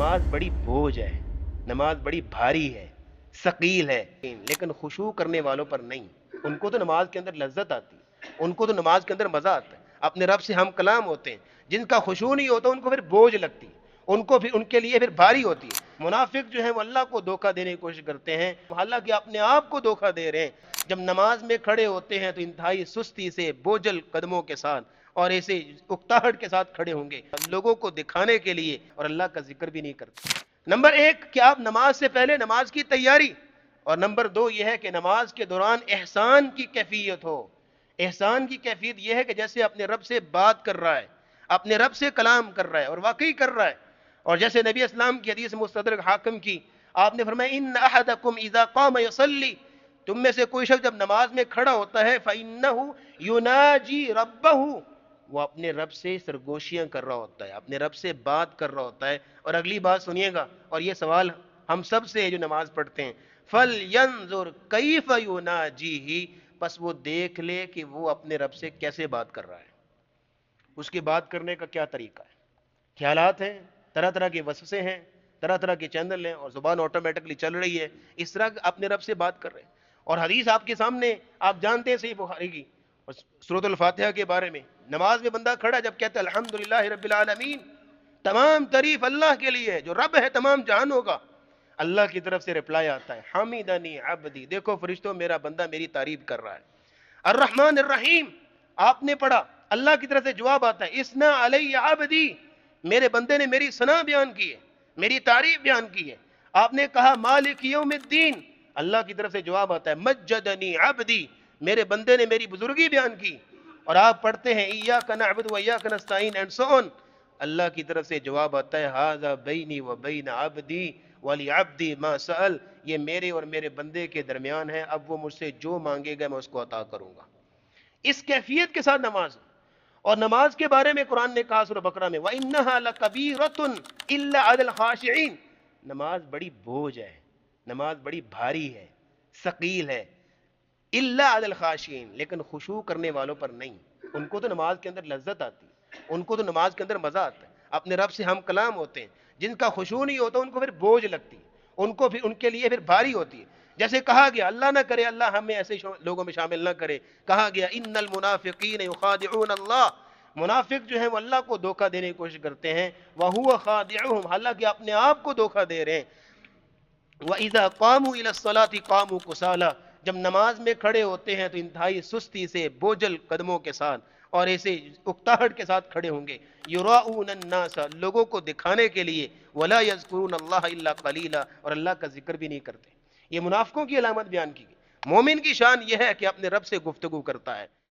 نماز بڑی بوجھ ہے، نماز بڑی بھاری ہے، ثقیل ہے، لیکن خشوع کرنے والوں پر نہیں۔ ان کو تو نماز کے اندر لذت آتی ہے، ان کو تو نماز کے اندر مزہ آتا ہے، اپنے رب سے ہم کلام ہوتے ہیں۔ جن کا خشوع نہیں ہوتا ان کو پھر بوجھ لگتی ہے، ان کے لیے پھر بھاری ہوتی ہے۔ منافق جو ہیں وہ اللہ کو دھوکہ دینے کی کوشش کرتے ہیں، حالانکہ اپنے آپ کو دھوکہ دے رہے ہیں۔ جب نماز میں کھڑے ہوتے ہیں تو انتہائی سستی سے، بوجھل قدموں کے ساتھ اور ایسے اکتاہٹ کے ساتھ کھڑے ہوں گے، لوگوں کو دکھانے کے لیے، اور اللہ کا ذکر بھی نہیں کرتے۔ نمبر ایک کہ آپ نماز سے پہلے نماز کی تیاری، اور نمبر دو یہ ہے کہ نماز کے دوران احسان کی کیفیت ہو۔ احسان کی کیفیت یہ ہے کہ جیسے اپنے رب سے بات کر رہا ہے، اپنے رب سے کلام کر رہا ہے، اور واقعی کر رہا ہے۔ اور جیسے نبی اسلام کی حدیث مستدرک حاکم کی، آپ نے فرمایا ان احدکم اذا قام یصلی، تم میں سے کوئی شخص جب نماز میں کھڑا ہوتا ہے فإنہ یناجی ربہ، وہ اپنے رب سے سرگوشیاں کر رہا ہوتا ہے، اپنے رب سے بات کر رہا ہوتا ہے۔ اور اگلی بات سنیے گا، اور یہ سوال ہم سب سے ہے جو نماز پڑھتے ہیں، فَلْيَنْظُرْ كَيْفَ يُنَاجِيهِ، پس وہ دیکھ لے کہ وہ اپنے رب سے کیسے بات کر رہا ہے، اس کے بات کرنے کا کیا طریقہ ہے۔ خیالات ہیں، طرح طرح کے وسوسے ہیں، طرح طرح کے چینل ہیں، اور زبان آٹومیٹکلی چل رہی ہے، اس طرح اپنے رب سے بات کر رہے ہیں۔ اور حدیث آپ کے سامنے، آپ جانتے ہیں صحیح بخاری کی سورۃ الفاتحہ کے بارے میں، نماز میں بندہ کھڑا جب کہتا ہے الحمدللہ رب العالمین، تمام تعریف اللہ کے لیے ہے جو رب ہے تمام جہانوں کا، اللہ کی طرف سے رپلائی آتا ہے حمیدنی عبدی، دیکھو فرشتوں میرا بندہ میری تعریف کر رہا ہے۔ الرحمن الرحیم آپ نے پڑھا، اللہ کی طرف سے جواب آتا ہے اسنا علی عبدی، میرے بندے نے میری ثنا بیان کی ہے، میری تعریف بیان کی ہے۔ آپ نے کہا مالک یوم الدین، اللہ کی طرف سے جواب آتا ہے مجدنی عبدی، میرے بندے نے میری بزرگی بیان کی۔ اور آپ پڑھتے ہیں ایاک نعبد و ایاک نستعین اینڈ سو آن، اللہ کی طرف سے جواب آتا ہے ھذا بینی و بین عبدی ولعبدی ما سأل، یہ میرے اور میرے بندے کے درمیان ہے، اب وہ مجھ سے جو مانگے گا میں اس کو عطا کروں گا۔ اس کیفیت کے ساتھ نماز، اور نماز کے بارے میں قرآن نے کہا سورہ بقرہ میں وَإِنَّهَا لَكَبِيرَةٌ إِلَّا عَلَى الْخَاشِعِينَ، نماز بڑی بوجھ ہے، نماز بڑی بھاری ہے، ثقیل ہے، إِلَّا عَلَى الْخَاشِعِينَ، لیکن خشوع کرنے والوں پر نہیں۔ ان کو تو نماز کے اندر لذت آتی ہے، ان کو تو نماز کے اندر مزہ آتا ہے، اپنے رب سے ہم کلام ہوتے ہیں۔ جن کا خشوع نہیں ہوتا ان کو پھر بوجھ لگتی ہے، ان کے لیے پھر بھاری ہوتی ہے۔ جیسے کہا گیا، اللہ نہ کرے اللہ ہمیں ایسے لوگوں میں شامل نہ کرے، کہا گیا ان المنافقین یخادعون اللہ، منافق جو ہیں وہ اللہ کو دھوکہ دینے کی کوشش کرتے ہیں، وَهُوَ خَادِعُهُمْ، حالانکہ اپنے آپ کو دھوکہ دے رہے ہیں۔ وَإِذَا قَامُوا إِلَى الصَّلَاةِ قَامُوا كُسَالَىٰ، جب نماز میں کھڑے ہوتے ہیں تو انتہائی سستی سے، بوجھل قدموں کے ساتھ اور ایسے اکتاہٹ کے ساتھ کھڑے ہوں گے، یُرَاؤُونَ النَّاسَ، لوگوں کو دکھانے کے لیے، وَلَا يَذْكُرُونَ اللَّهَ إِلَّا قَلِيلًا، اور اللہ کا ذکر بھی نہیں کرتے۔ یہ منافقوں کی علامت بیان کی گئی۔ مومن کی شان یہ ہے کہ اپنے رب سے گفتگو کرتا ہے۔